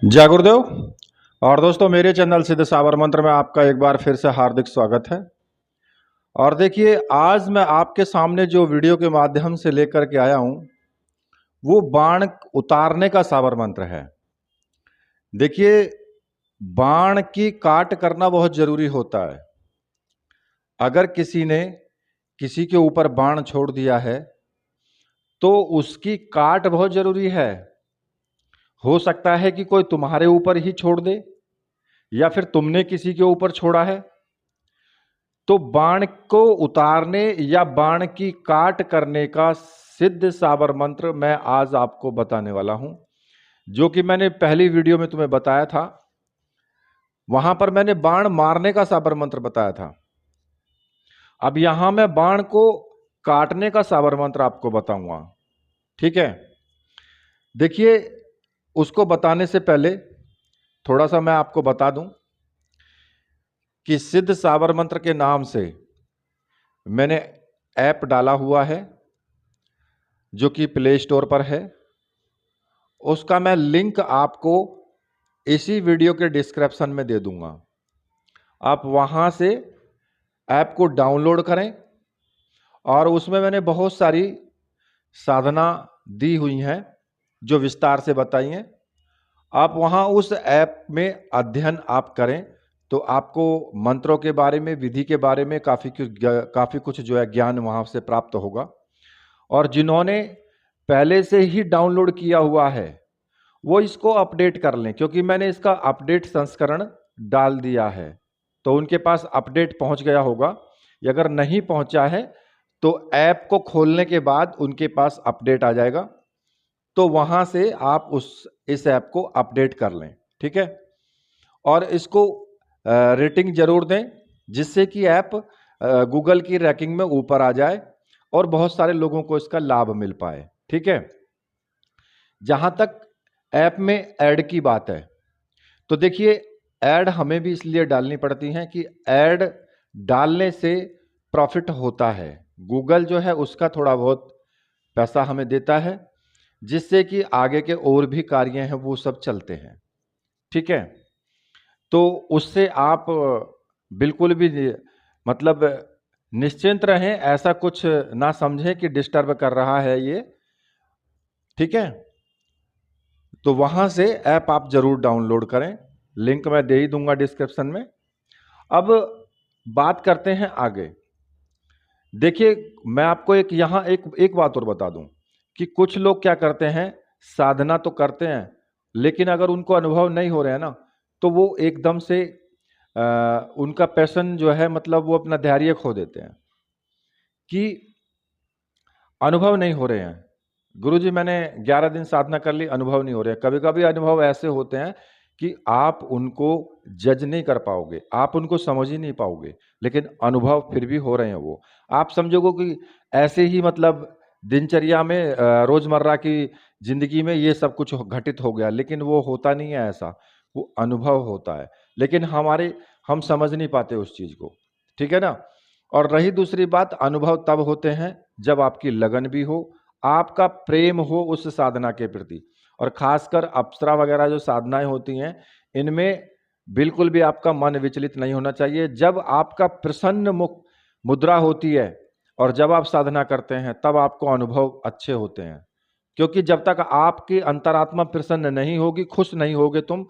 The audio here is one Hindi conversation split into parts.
जय गुरुदेव। और दोस्तों, मेरे चैनल सिद्ध साबर मंत्र में आपका एक बार फिर से हार्दिक स्वागत है। और देखिए, आज मैं आपके सामने जो वीडियो के माध्यम से लेकर के आया हूं, वो बाण उतारने का साबर मंत्र है। देखिए, बाण की काट करना बहुत जरूरी होता है। अगर किसी ने किसी के ऊपर बाण छोड़ दिया है तो उसकी काट बहुत जरूरी है। हो सकता है कि कोई तुम्हारे ऊपर ही छोड़ दे या फिर तुमने किसी के ऊपर छोड़ा है। तो बाण को उतारने या बाण की काट करने का सिद्ध साबर मंत्र मैं आज आपको बताने वाला हूं, जो कि मैंने पहली वीडियो में तुम्हें बताया था। वहां पर मैंने बाण मारने का साबर मंत्र बताया था। अब यहां मैं बाण को काटने का साबर मंत्र आपको बताऊंगा। ठीक है, देखिए, उसको बताने से पहले थोड़ा सा मैं आपको बता दूं कि सिद्ध साबर मंत्र के नाम से मैंने ऐप डाला हुआ है, जो कि प्ले स्टोर पर है। उसका मैं लिंक आपको इसी वीडियो के डिस्क्रिप्शन में दे दूंगा। आप वहां से ऐप को डाउनलोड करें और उसमें मैंने बहुत सारी साधना दी हुई हैं जो विस्तार से बताई हैं। आप वहां उस ऐप में अध्ययन आप करें तो आपको मंत्रों के बारे में, विधि के बारे में काफी कुछ जो है ज्ञान वहां से प्राप्त होगा। और जिन्होंने पहले से ही डाउनलोड किया हुआ है वो इसको अपडेट कर लें, क्योंकि मैंने इसका अपडेट संस्करण डाल दिया है। तो उनके पास अपडेट पहुंच गया होगा, या अगर नहीं पहुंचा है तो ऐप को खोलने के बाद उनके पास अपडेट आ जाएगा। तो वहां से आप इस ऐप को अपडेट कर लें। ठीक है, और इसको रेटिंग जरूर दें, जिससे कि ऐप गूगल की रैंकिंग में ऊपर आ जाए और बहुत सारे लोगों को इसका लाभ मिल पाए। ठीक है, जहां तक ऐप में ऐड की बात है, तो देखिए, ऐड हमें भी इसलिए डालनी पड़ती हैं कि ऐड डालने से प्रॉफिट होता है। गूगल जो है उसका थोड़ा बहुत पैसा हमें देता है, जिससे कि आगे के और भी कार्य हैं वो सब चलते हैं। ठीक है, तो उससे आप बिल्कुल भी मतलब निश्चिंत रहें, ऐसा कुछ ना समझें कि डिस्टर्ब कर रहा है ये। ठीक है, तो वहां से ऐप आप जरूर डाउनलोड करें, लिंक मैं दे ही दूंगा डिस्क्रिप्शन में। अब बात करते हैं आगे। देखिए, मैं आपको एक बात और बता दूं कि कुछ लोग क्या करते हैं, साधना तो करते हैं, लेकिन अगर उनको अनुभव नहीं हो रहे हैं ना, तो वो एकदम से उनका पैशन जो है, मतलब वो अपना धैर्य खो देते हैं कि अनुभव नहीं हो रहे हैं। गुरुजी, मैंने 11 दिन साधना कर ली, अनुभव नहीं हो रहे हैं। कभी कभी अनुभव ऐसे होते हैं कि आप उनको जज नहीं कर पाओगे, आप उनको समझ ही नहीं पाओगे, लेकिन अनुभव फिर भी हो रहे हैं। वो आप समझोगे कि ऐसे ही, मतलब दिनचर्या में, रोजमर्रा की जिंदगी में ये सब कुछ घटित हो गया, लेकिन वो होता नहीं है ऐसा। वो अनुभव होता है, लेकिन हम समझ नहीं पाते उस चीज को। ठीक है ना। और रही दूसरी बात, अनुभव तब होते हैं जब आपकी लगन भी हो, आपका प्रेम हो उस साधना के प्रति। और खासकर अप्सरा वगैरह जो साधनाएं होती हैं, इनमें बिल्कुल भी आपका मन विचलित नहीं होना चाहिए। जब आपका प्रसन्न मुख मुद्रा होती है और जब आप साधना करते हैं, तब आपको अनुभव अच्छे होते हैं। क्योंकि जब तक आपकी अंतरात्मा प्रसन्न नहीं होगी, खुश नहीं होगे तुम,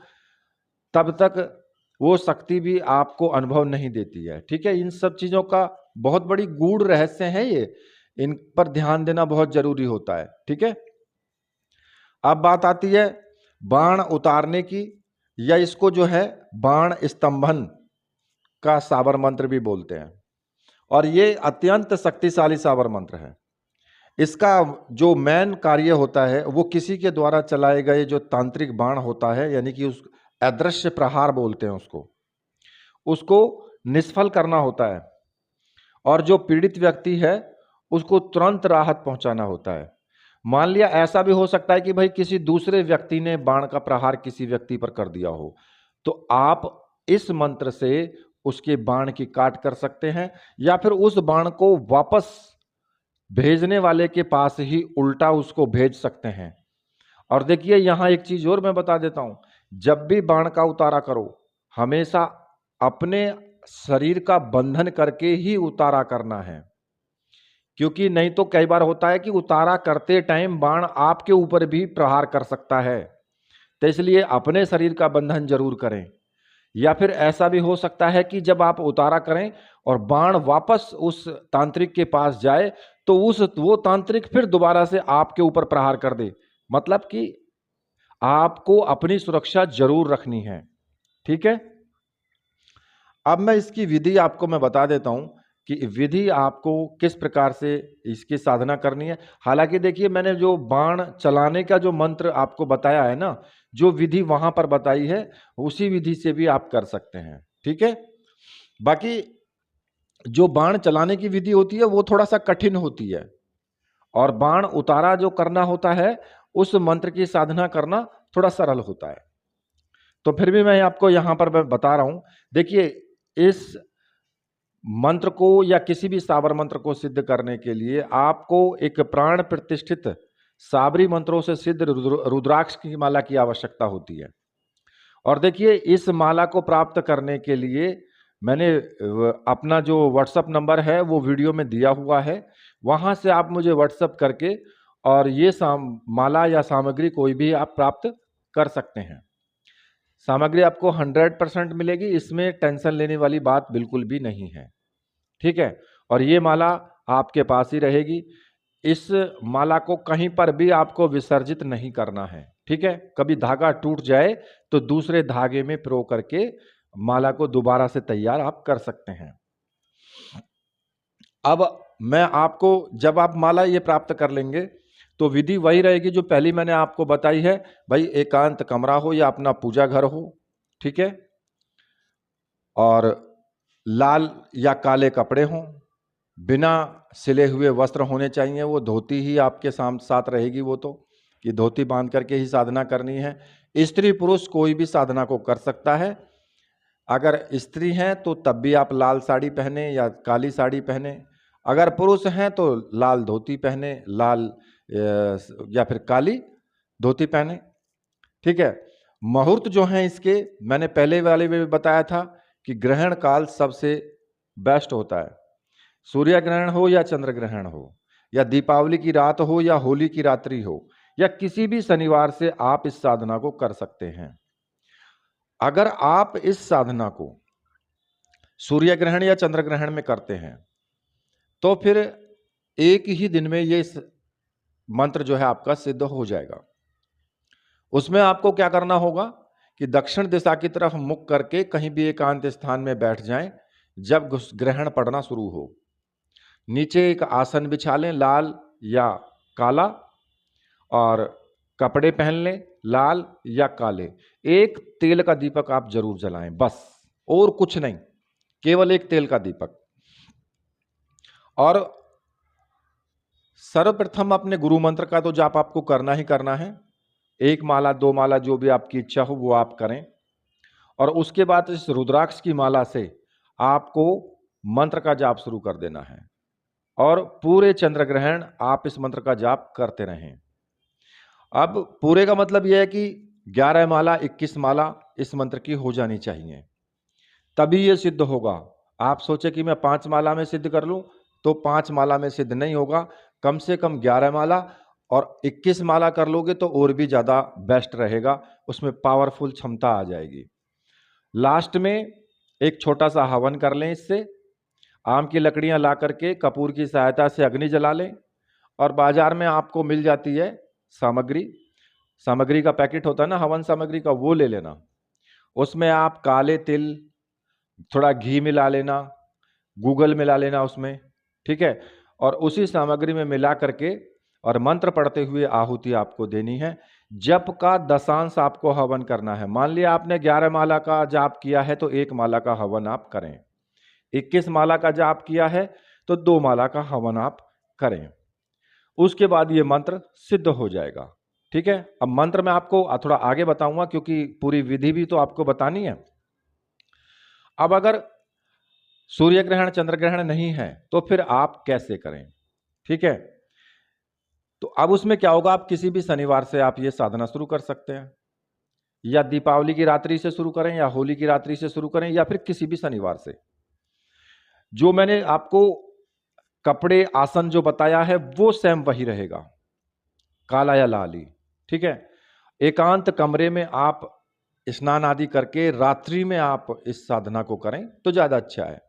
तब तक वो शक्ति भी आपको अनुभव नहीं देती है। ठीक है, इन सब चीजों का बहुत बड़ी गूढ़ रहस्य है ये, इन पर ध्यान देना बहुत जरूरी होता है। ठीक है, अब बात आती है बाण उतारने की, या इसको जो है बाण स्तंभन का साबर मंत्र भी बोलते हैं। और ये अत्यंत शक्तिशाली साबर मंत्र है। इसका जो मेन कार्य होता है, वो किसी के द्वारा चलाए गए जो तांत्रिक बाण होता है, यानी कि उस अदृश्य प्रहार बोलते हैं उसको उसको निष्फल करना होता है। और जो पीड़ित व्यक्ति है उसको तुरंत राहत पहुंचाना होता है। मान लिया ऐसा भी हो सकता है कि भाई किसी दूसरे व्यक्ति ने बाण का प्रहार किसी व्यक्ति पर कर दिया हो, तो आप इस मंत्र से उसके बाण की काट कर सकते हैं, या फिर उस बाण को वापस भेजने वाले के पास ही उल्टा उसको भेज सकते हैं। और देखिए, यहां एक चीज और मैं बता देता हूं, जब भी बाण का उतारा करो, हमेशा अपने शरीर का बंधन करके ही उतारा करना है, क्योंकि नहीं तो कई बार होता है कि उतारा करते टाइम बाण आपके ऊपर भी प्रहार कर सकता है। तो इसलिए अपने शरीर का बंधन जरूर करें। या फिर ऐसा भी हो सकता है कि जब आप उतारा करें और बाण वापस उस तांत्रिक के पास जाए तो वो तांत्रिक फिर दोबारा से आपके ऊपर प्रहार कर दे। मतलब कि आपको अपनी सुरक्षा जरूर रखनी है। ठीक है। अब मैं इसकी विधि आपको मैं बता देता हूं कि विधि आपको किस प्रकार से इसकी साधना करनी है। हालांकि देखिए, मैंने जो बाण चलाने का जो मंत्र आपको बताया है ना, जो विधि वहां पर बताई है, उसी विधि से भी आप कर सकते हैं। ठीक है। बाकी जो बाण चलाने की विधि होती है वो थोड़ा सा कठिन होती है, और बाण उतारा जो करना होता है उस मंत्र की साधना करना थोड़ा सरल होता है। तो फिर भी मैं आपको यहां पर मैं बता रहा हूं। देखिए, इस मंत्र को या किसी भी साबर मंत्र को सिद्ध करने के लिए आपको एक प्राण प्रतिष्ठित साबरी मंत्रों से सिद्ध रुद्राक्ष की माला की आवश्यकता होती है। और देखिए, इस माला को प्राप्त करने के लिए मैंने अपना जो व्हाट्सएप नंबर है वो वीडियो में दिया हुआ है, वहां से आप मुझे व्हाट्सएप करके और ये माला या सामग्री कोई भी आप प्राप्त कर सकते हैं। सामग्री आपको 100% मिलेगी, इसमें टेंशन लेने वाली बात बिल्कुल भी नहीं है। ठीक है। और ये माला आपके पास ही रहेगी। इस माला को कहीं पर भी आपको विसर्जित नहीं करना है। ठीक है। कभी धागा टूट जाए तो दूसरे धागे में पिरो करके माला को दोबारा से तैयार आप कर सकते हैं। अब मैं आपको, जब आप माला ये प्राप्त कर लेंगे तो विधि वही रहेगी जो पहली मैंने आपको बताई है। भाई, एकांत कमरा हो या अपना पूजा घर हो। ठीक है। और लाल या काले कपड़े हों, बिना सिले हुए वस्त्र होने चाहिए। वो धोती ही आपके साथ रहेगी, वो तो कि धोती बांध करके ही साधना करनी है। स्त्री पुरुष कोई भी साधना को कर सकता है। अगर स्त्री हैं तो तब भी आप लाल साड़ी पहने या काली साड़ी पहने। अगर पुरुष हैं तो लाल धोती पहने, लाल या फिर काली धोती पहने। ठीक है। मुहूर्त जो है इसके, मैंने पहले वाले में भी बताया था कि ग्रहण काल सबसे बेस्ट होता है। सूर्य ग्रहण हो या चंद्र ग्रहण हो, या दीपावली की रात हो या होली की रात्रि हो, या किसी भी शनिवार से आप इस साधना को कर सकते हैं। अगर आप इस साधना को सूर्य ग्रहण या चंद्र ग्रहण में करते हैं तो फिर एक ही दिन में ये मंत्र जो है आपका सिद्ध हो जाएगा। उसमें आपको क्या करना होगा कि दक्षिण दिशा की तरफ मुख करके कहीं भी एकांत स्थान में बैठ जाएं। जब ग्रहण पड़ना शुरू हो, नीचे एक आसन बिछा लें, लाल या काला, और कपड़े पहन लें लाल या काले। एक तेल का दीपक आप जरूर जलाएं, बस, और कुछ नहीं, केवल एक तेल का दीपक। और सर्वप्रथम अपने गुरु मंत्र का तो जाप आपको करना ही करना है। 1 माला 2 माला जो भी आपकी इच्छा हो वो आप करें। और उसके बाद इस रुद्राक्ष की माला से आपको मंत्र का जाप शुरू कर देना है, और पूरे चंद्र ग्रहण आप इस मंत्र का जाप करते रहें। अब पूरे का मतलब यह है कि 11 माला 21 माला इस मंत्र की हो जानी चाहिए, तभी यह सिद्ध होगा। आप सोचे कि मैं 5 माला में सिद्ध कर लूं, तो 5 माला में सिद्ध नहीं होगा। कम से कम 11 माला और 21 माला कर लोगे तो और भी ज्यादा बेस्ट रहेगा, उसमें पावरफुल क्षमता आ जाएगी। लास्ट में एक छोटा सा हवन कर लें इससे। आम की लकड़ियां ला करके कपूर की सहायता से अग्नि जला लें, और बाजार में आपको मिल जाती है सामग्री का पैकेट होता है ना हवन सामग्री का, वो ले लेना। उसमें आप काले तिल, थोड़ा घी मिला लेना, गूगल मिला लेना उसमें। ठीक है। और उसी सामग्री में मिला करके और मंत्र पढ़ते हुए आहुति आपको देनी है। जप का दशांश आपको हवन करना है। मान लिया आपने 11 माला का जाप किया है तो 1 माला का हवन आप करें। 21 माला का जाप किया है तो 2 माला का हवन आप करें। उसके बाद ये मंत्र सिद्ध हो जाएगा। ठीक है। अब मंत्र मैं आपको थोड़ा आगे बताऊंगा, क्योंकि पूरी विधि भी तो आपको बतानी है। अब अगर सूर्य ग्रहण चंद्र ग्रहण नहीं है तो फिर आप कैसे करें? ठीक है। तो अब उसमें क्या होगा, आप किसी भी शनिवार से आप ये साधना शुरू कर सकते हैं। या दीपावली की रात्रि से शुरू करें या होली की रात्रि से शुरू करें या फिर किसी भी शनिवार से। जो मैंने आपको कपड़े आसन जो बताया है वो सेम वही रहेगा, काला या लाल ही। ठीक है। एकांत कमरे में आप स्नान आदि करके रात्रि में आप इस साधना को करें तो ज्यादा अच्छा है।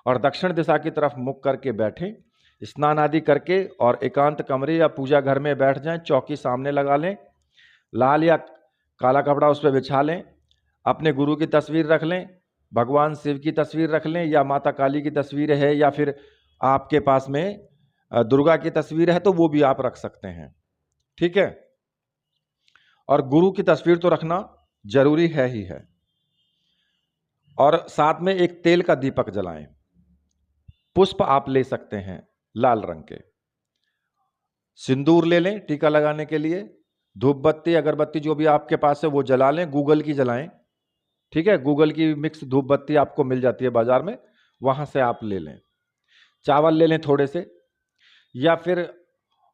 और दक्षिण दिशा की तरफ मुख करके बैठें, स्नान आदि करके और एकांत कमरे या पूजा घर में बैठ जाएं, चौकी सामने लगा लें, लाल या काला कपड़ा उस पर बिछा लें, अपने गुरु की तस्वीर रख लें, भगवान शिव की तस्वीर रख लें या माता काली की तस्वीर है या फिर आपके पास में दुर्गा की तस्वीर है तो वो भी आप रख सकते हैं। ठीक है। और गुरु की तस्वीर तो रखना जरूरी है ही है। और साथ में एक तेल का दीपक जलाएं। पुष्प आप ले सकते हैं लाल रंग के। सिंदूर ले लें टीका लगाने के लिए। धूप बत्ती अगरबत्ती जो भी आपके पास है वो जला लें, गूगल की जलाएं। ठीक है। गूगल की मिक्स धूप बत्ती आपको मिल जाती है बाजार में, वहां से आप ले लें। चावल ले लें थोड़े से, या फिर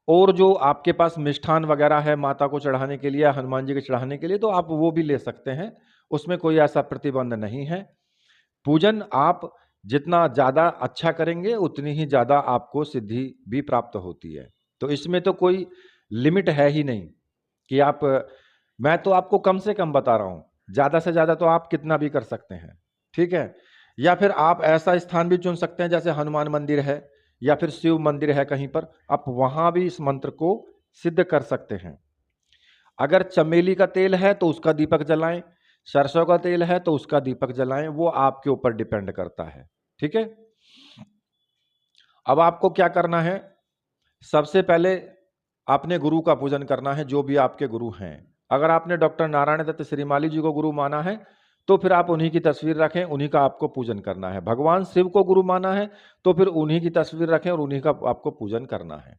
और जो आपके पास मिष्ठान वगैरह है माता को चढ़ाने के लिए या हनुमान जी के चढ़ाने के लिए तो आप वो भी ले सकते हैं, उसमें कोई ऐसा प्रतिबंध नहीं है। पूजन आप जितना ज्यादा अच्छा करेंगे उतनी ही ज्यादा आपको सिद्धि भी प्राप्त होती है। तो इसमें तो कोई लिमिट है ही नहीं कि आप, मैं तो आपको कम से कम बता रहा हूं, ज्यादा से ज्यादा तो आप कितना भी कर सकते हैं। ठीक है। या फिर आप ऐसा स्थान भी चुन सकते हैं जैसे हनुमान मंदिर है या फिर शिव मंदिर है कहीं पर, आप वहां भी इस मंत्र को सिद्ध कर सकते हैं। अगर चमेली का तेल है तो उसका दीपक जलाएं, सरसों का तेल है तो उसका दीपक जलाएं, वो आपके ऊपर डिपेंड करता है। ठीक है। अब आपको क्या करना है, सबसे पहले अपने गुरु का पूजन करना है, जो भी आपके गुरु हैं। अगर आपने डॉक्टर नारायण दत्त श्रीमाली जी को गुरु माना है तो फिर आप उन्हीं की तस्वीर रखें, उन्हीं का आपको पूजन करना है। भगवान शिव को गुरु माना है तो फिर उन्हीं की तस्वीर रखें और उन्हीं का आपको पूजन करना है।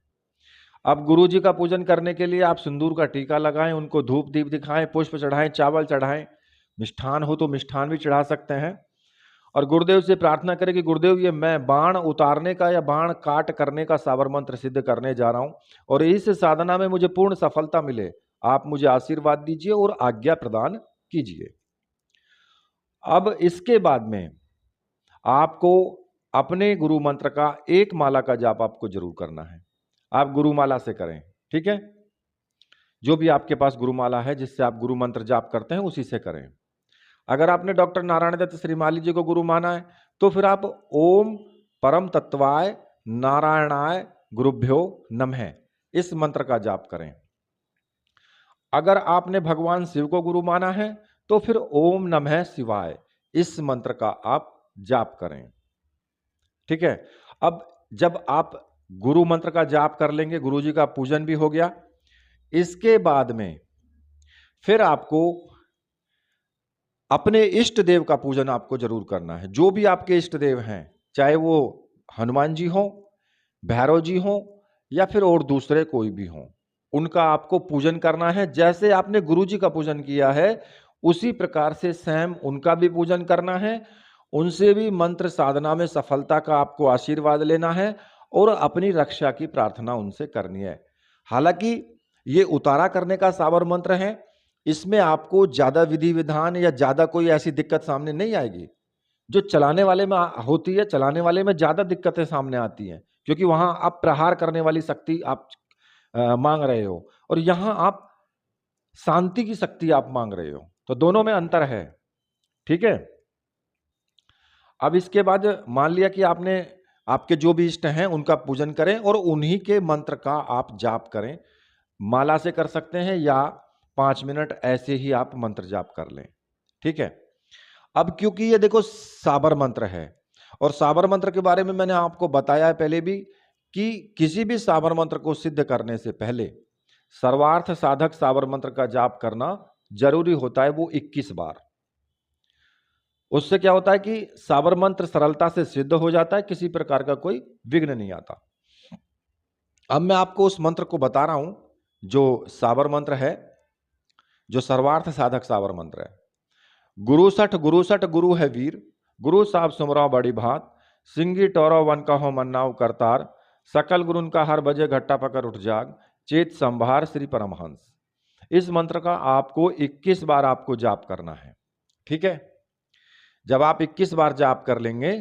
अब गुरु जी का पूजन करने के लिए आप सिंदूर का टीका लगाएं, उनको धूप दीप दिखाएं, पुष्प चढ़ाएं, चावल चढ़ाएं, मिष्ठान हो तो मिष्ठान भी चढ़ा सकते हैं। और गुरुदेव से प्रार्थना करें कि गुरुदेव ये मैं बाण उतारने का या बाण काट करने का साबर मंत्र सिद्ध करने जा रहा हूं और इस साधना में मुझे पूर्ण सफलता मिले, आप मुझे आशीर्वाद दीजिए और आज्ञा प्रदान कीजिए। अब इसके बाद में आपको अपने गुरु मंत्र का एक माला का जाप आपको जरूर करना है। आप गुरु माला से करें। ठीक है। जो भी आपके पास गुरु माला है जिससे आप गुरु मंत्र जाप करते हैं उसी से करें। अगर आपने डॉक्टर नारायण दत्त श्रीमाली जी को गुरु माना है तो फिर आप ओम परम तत्वाय नारायणाय गुरुभ्यो नमः इस मंत्र का जाप करें। अगर आपने भगवान शिव को गुरु माना है तो फिर ओम नमः शिवाय इस मंत्र का आप जाप करें। ठीक है। अब जब आप गुरु मंत्र का जाप कर लेंगे, गुरु जी का पूजन भी हो गया, इसके बाद में फिर आपको अपने इष्ट देव का पूजन आपको जरूर करना है। जो भी आपके इष्ट देव हैं, चाहे वो हनुमान जी हो, भैरव जी हो या फिर और दूसरे कोई भी हो, उनका आपको पूजन करना है। जैसे आपने गुरु जी का पूजन किया है उसी प्रकार से सेम उनका भी पूजन करना है, उनसे भी मंत्र साधना में सफलता का आपको आशीर्वाद लेना है और अपनी रक्षा की प्रार्थना उनसे करनी है। हालांकि ये उतारा करने का साबर मंत्र है, इसमें आपको ज्यादा विधि विधान या ज्यादा कोई ऐसी दिक्कत सामने नहीं आएगी जो चलाने वाले में होती है। चलाने वाले में ज्यादा दिक्कतें सामने आती हैं क्योंकि वहां आप प्रहार करने वाली शक्ति आप मांग रहे हो और यहां आप शांति की शक्ति आप मांग रहे हो, तो दोनों में अंतर है। ठीक है। अब इसके बाद मान लिया कि आपने आपके जो भी इष्ट हैं उनका पूजन करें और उन्हीं के मंत्र का आप जाप करें। माला से कर सकते हैं या 5 मिनट ऐसे ही आप मंत्र जाप कर लें। ठीक है। अब क्योंकि ये देखो साबर मंत्र है और साबर मंत्र के बारे में मैंने आपको बताया है पहले भी कि किसी भी साबर मंत्र को सिद्ध करने से पहले सर्वार्थ साधक साबर मंत्र का जाप करना जरूरी होता है, वो 21 बार। उससे क्या होता है कि साबर मंत्र सरलता से सिद्ध हो जाता है, किसी प्रकार का कोई विघ्न नहीं आता। अब मैं आपको उस मंत्र को बता रहा हूं जो साबर मंत्र है, जो सर्वार्थ साधक साबर मंत्र है। गुरु सठ गुरु है वीर, गुरु साहब सुमरा बड़ी भात, सिंगी टोरो वन का हो मन्नाव करतार, सकल गुरुन का हर बजे घट्टा पकड़ उठ जाग, चेत संभार श्री परमहंस। इस मंत्र का आपको 21 बार आपको जाप करना है। ठीक है, जब आप 21 बार जाप कर लेंगे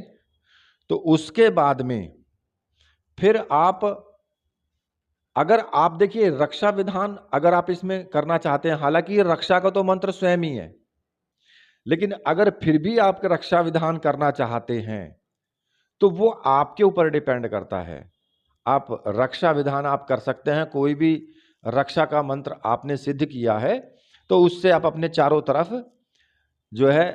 तो उसके बाद में फिर आप, अगर आप देखिए रक्षा विधान अगर आप इसमें करना चाहते हैं, हालांकि ये रक्षा का तो मंत्र स्वयं ही है, लेकिन अगर फिर भी आप रक्षा विधान करना चाहते हैं तो वो आपके ऊपर डिपेंड करता है। आप रक्षा विधान आप कर सकते हैं, कोई भी रक्षा का मंत्र आपने सिद्ध किया है तो उससे आप अपने चारों तरफ जो है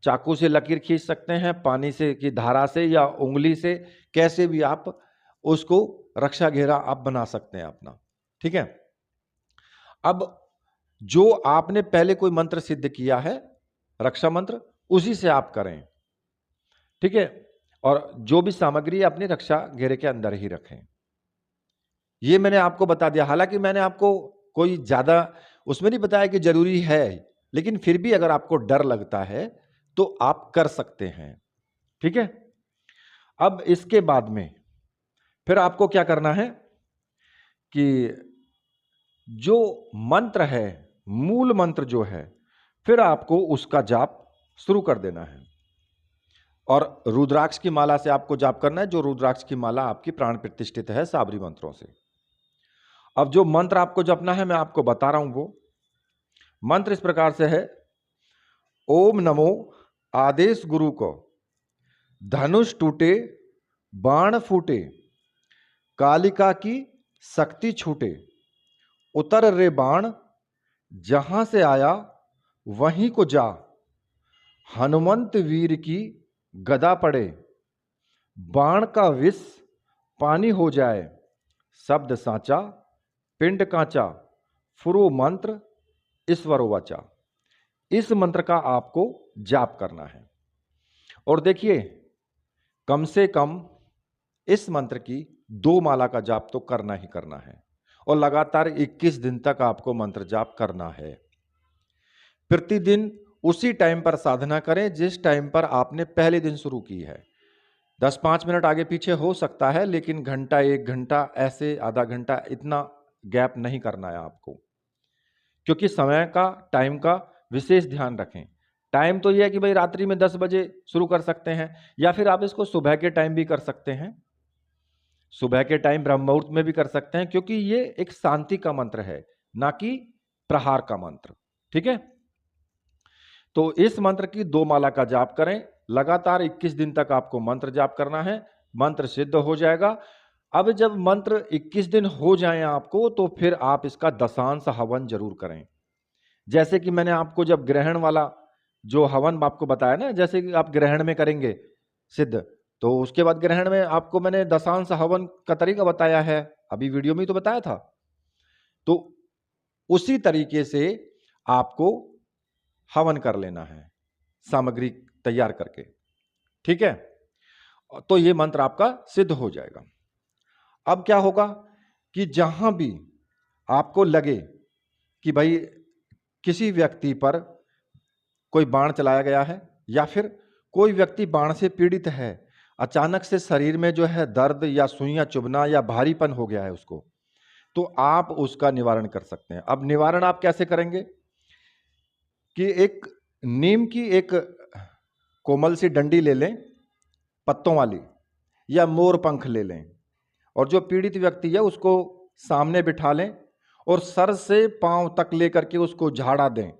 चाकू से लकीर खींच सकते हैं, पानी से की धारा से या उंगली से, कैसे भी आप उसको रक्षा घेरा आप बना सकते हैं अपना। ठीक है, अब जो आपने पहले कोई मंत्र सिद्ध किया है रक्षा मंत्र, उसी से आप करें। ठीक है, और जो भी सामग्री अपनी रक्षा घेरे के अंदर ही रखें। ये मैंने आपको बता दिया, हालांकि मैंने आपको कोई ज्यादा उसमें नहीं बताया कि जरूरी है, लेकिन फिर भी अगर आपको डर लगता है तो आप कर सकते हैं। ठीक है, अब इसके बाद में फिर आपको क्या करना है कि जो मंत्र है, मूल मंत्र जो है, फिर आपको उसका जाप शुरू कर देना है। और रुद्राक्ष की माला से आपको जाप करना है, जो रुद्राक्ष की माला आपकी प्राण प्रतिष्ठित है साबरी मंत्रों से। अब जो मंत्र आपको जपना है मैं आपको बता रहा हूं, वो मंत्र इस प्रकार से है। ओम नमो आदेश गुरु को, धनुष टूटे बाण फूटे, कालिका की शक्ति छूटे, उतर रे बाण जहां से आया वहीं को जा, हनुमंत वीर की गदा पड़े, बाण का विष पानी हो जाए, शब्द साचा पिंड कांचा, फुरो मंत्र ईश्वरो वाचा। इस मंत्र का आपको जाप करना है। और देखिए कम से कम इस मंत्र की 2 माला का जाप तो करना ही करना है, और लगातार 21 दिन तक आपको मंत्र जाप करना है। प्रतिदिन उसी टाइम पर साधना करें जिस टाइम पर आपने पहले दिन शुरू की है। 10-5 मिनट आगे पीछे हो सकता है, लेकिन घंटा 1 घंटा ऐसे आधा घंटा इतना गैप नहीं करना है आपको, क्योंकि समय का टाइम का विशेष ध्यान रखें। टाइम तो यह है कि भाई रात्रि में 10 बजे शुरू कर सकते हैं, या फिर आप इसको सुबह के टाइम भी कर सकते हैं, सुबह के टाइम ब्रह्म मुहूर्त में भी कर सकते हैं, क्योंकि ये एक शांति का मंत्र है, ना कि प्रहार का मंत्र। ठीक है, तो इस मंत्र की 2 माला का जाप करें, लगातार 21 दिन तक आपको मंत्र जाप करना है, मंत्र सिद्ध हो जाएगा। अब जब मंत्र 21 दिन हो जाएं आपको, तो फिर आप इसका दशांश हवन जरूर करें। जैसे कि मैंने आपको जब ग्रहण वाला जो हवन आपको बताया ना, जैसे कि आप ग्रहण में करेंगे सिद्ध, तो उसके बाद ग्रहण में आपको मैंने दशांश हवन का तरीका बताया है, अभी वीडियो में ही तो बताया था। तो उसी तरीके से आपको हवन कर लेना है सामग्री तैयार करके। ठीक है, तो ये मंत्र आपका सिद्ध हो जाएगा। अब क्या होगा कि जहां भी आपको लगे कि भाई किसी व्यक्ति पर कोई बाण चलाया गया है, या फिर कोई व्यक्ति बाण से पीड़ित है, अचानक से शरीर में जो है दर्द या सुइयां चुभना या भारीपन हो गया है उसको, तो आप उसका निवारण कर सकते हैं। अब निवारण आप कैसे करेंगे कि एक नीम की एक कोमल सी डंडी ले लें पत्तों वाली, या मोर पंख ले लें, और जो पीड़ित व्यक्ति है उसको सामने बिठा लें और सर से पांव तक लेकर के उसको झाड़ा दें।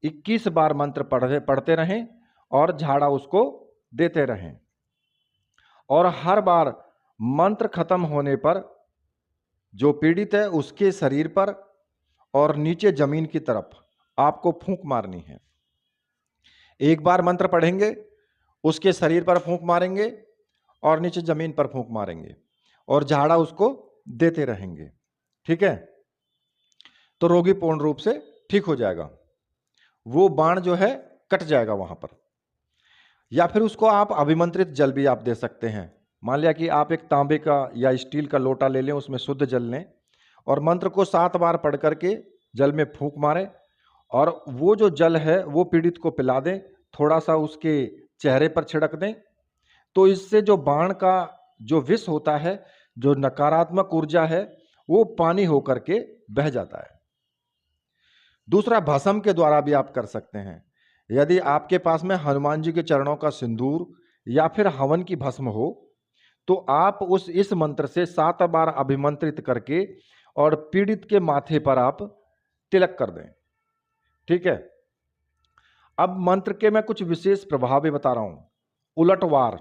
21 बार मंत्र पढ़ते रहें और झाड़ा उसको देते रहें, और हर बार मंत्र खत्म होने पर जो पीड़ित है उसके शरीर पर और नीचे जमीन की तरफ आपको फूंक मारनी है। एक बार मंत्र पढ़ेंगे, उसके शरीर पर फूंक मारेंगे और नीचे जमीन पर फूंक मारेंगे, और झाड़ा उसको देते रहेंगे। ठीक है, तो रोगी पूर्ण रूप से ठीक हो जाएगा, वो बाण जो है कट जाएगा वहां पर। या फिर उसको आप अभिमंत्रित जल भी आप दे सकते हैं। मान लिया कि आप एक तांबे का या स्टील का लोटा ले लें, उसमें शुद्ध जल लें और मंत्र को 7 बार पढ़ करके जल में फूंक मारें, और वो जो जल है वो पीड़ित को पिला दें, थोड़ा सा उसके चेहरे पर छिड़क दें। तो इससे जो बाण का जो विष होता है, जो नकारात्मक ऊर्जा है, वो पानी होकर के बह जाता है। दूसरा, भस्म के द्वारा भी आप कर सकते हैं। यदि आपके पास में हनुमान जी के चरणों का सिंदूर या फिर हवन की भस्म हो, तो आप इस मंत्र से 7 बार अभिमंत्रित करके और पीड़ित के माथे पर आप तिलक कर दें। ठीक है। अब मंत्र के मैं कुछ विशेष प्रभाव भी बता रहा हूं। उलटवार,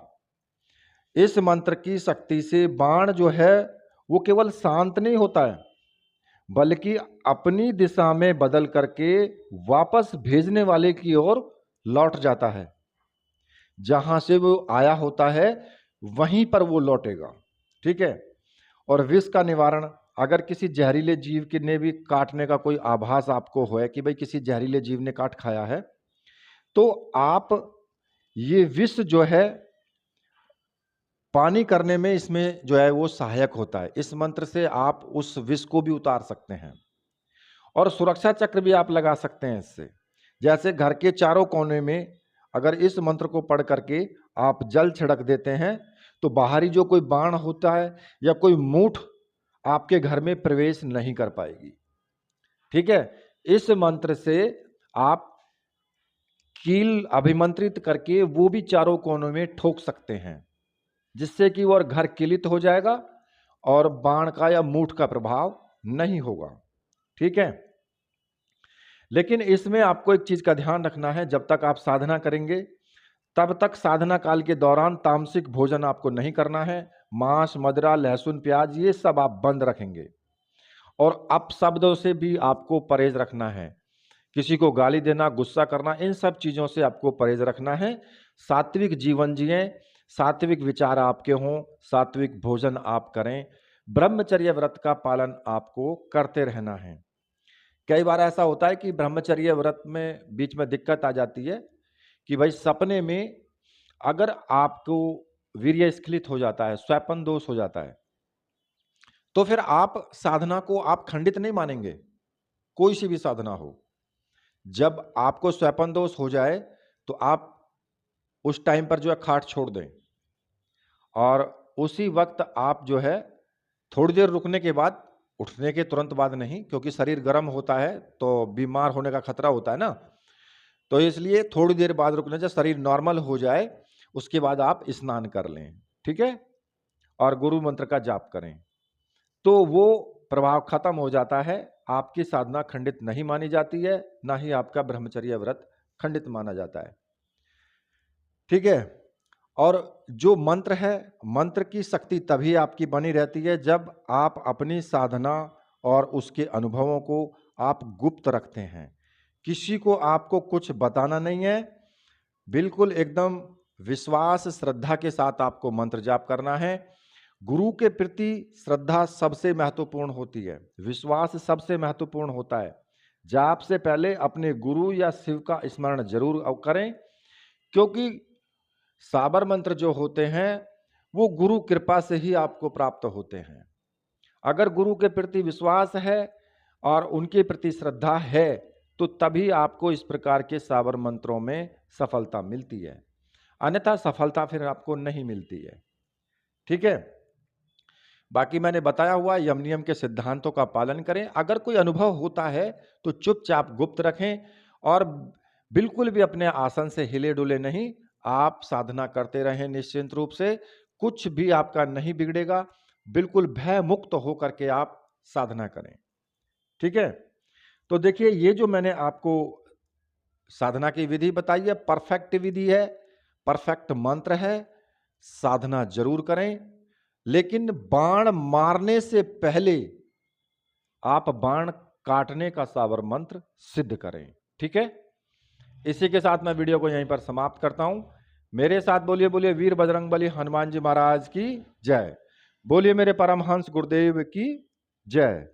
इस मंत्र की शक्ति से बाण जो है वो केवल शांत नहीं होता है, बल्कि अपनी दिशा में बदल करके वापस भेजने वाले की ओर लौट जाता है। जहां से वो आया होता है वहीं पर वो लौटेगा। ठीक है। और विष का निवारण, अगर किसी जहरीले जीव के ने भी काटने का कोई आभास आपको हो कि भाई किसी जहरीले जीव ने काट खाया है, तो आप ये विष जो है पानी करने में इसमें जो है वो सहायक होता है। इस मंत्र से आप उस विष को भी उतार सकते हैं। और सुरक्षा चक्र भी आप लगा सकते हैं इससे। जैसे घर के चारों कोने में अगर इस मंत्र को पढ़ करके आप जल छिड़क देते हैं, तो बाहरी जो कोई बाण होता है या कोई मूठ आपके घर में प्रवेश नहीं कर पाएगी। ठीक है। इस मंत्र से आप कील अभिमंत्रित करके वो भी चारों कोनों में ठोक सकते हैं, जिससे कि वो घर किलित हो जाएगा और बाण का या मूठ का प्रभाव नहीं होगा। ठीक है। लेकिन इसमें आपको एक चीज का ध्यान रखना है, जब तक आप साधना करेंगे तब तक साधना काल के दौरान तामसिक भोजन आपको नहीं करना है। मांस, मदिरा, लहसुन, प्याज ये सब आप बंद रखेंगे। और अपशब्दों से भी आपको परहेज रखना है। किसी को गाली देना, गुस्सा करना, इन सब चीजों से आपको परहेज रखना है। सात्विक जीवन जिएं, सात्विक विचार आपके हों, सात्विक भोजन आप करें। ब्रह्मचर्य व्रत का पालन आपको करते रहना है। कई बार ऐसा होता है कि ब्रह्मचर्य व्रत में बीच में दिक्कत आ जाती है कि भाई सपने में अगर आपको वीर्य स्खलित हो जाता है, स्वैपन दोष हो जाता है, तो फिर आप साधना को आप खंडित नहीं मानेंगे। कोई सी भी साधना हो, जब आपको स्वैपन दोष हो जाए तो आप उस टाइम पर जो है खाट छोड़ दें और उसी वक्त आप जो है थोड़ी देर रुकने के बाद, उठने के तुरंत बाद नहीं, क्योंकि शरीर गर्म होता है तो बीमार होने का खतरा होता है ना, तो इसलिए थोड़ी देर बाद रुकने, जब शरीर नॉर्मल हो जाए उसके बाद आप स्नान कर लें। ठीक है। और गुरु मंत्र का जाप करें, तो वो प्रभाव खत्म हो जाता है। आपकी साधना खंडित नहीं मानी जाती है, ना ही आपका ब्रह्मचर्य व्रत खंडित माना जाता है। ठीक है। और जो मंत्र है, मंत्र की शक्ति तभी आपकी बनी रहती है जब आप अपनी साधना और उसके अनुभवों को आप गुप्त रखते हैं। किसी को आपको कुछ बताना नहीं है, बिल्कुल एकदम विश्वास श्रद्धा के साथ आपको मंत्र जाप करना है। गुरु के प्रति श्रद्धा सबसे महत्वपूर्ण होती है, विश्वास सबसे महत्वपूर्ण होता है। जाप से पहले अपने गुरु या शिव का स्मरण जरूर करें, क्योंकि साबर मंत्र जो होते हैं वो गुरु कृपा से ही आपको प्राप्त होते हैं। अगर गुरु के प्रति विश्वास है और उनके प्रति श्रद्धा है, तो तभी आपको इस प्रकार के साबर मंत्रों में सफलता मिलती है, अन्यथा सफलता फिर आपको नहीं मिलती है। ठीक है। बाकी मैंने बताया हुआ यम नियम के सिद्धांतों का पालन करें। अगर कोई अनुभव होता है तो चुपचाप गुप्त रखें और बिल्कुल भी अपने आसन से हिले डुले नहीं। आप साधना करते रहें निश्चिंत रूप से, कुछ भी आपका नहीं बिगड़ेगा। बिल्कुल भय मुक्त होकर के आप साधना करें। ठीक है। तो देखिए, ये जो मैंने आपको साधना की विधि बताई है, परफेक्ट विधि है, परफेक्ट मंत्र है। साधना जरूर करें, लेकिन बाण मारने से पहले आप बाण काटने का साबर मंत्र सिद्ध करें। ठीक है। इसी के साथ मैं वीडियो को यहीं पर समाप्त करता हूं। मेरे साथ बोलिए बोलिए वीर बजरंगबली हनुमान जी महाराज की जय। बोलिए मेरे परमहंस गुरुदेव की जय।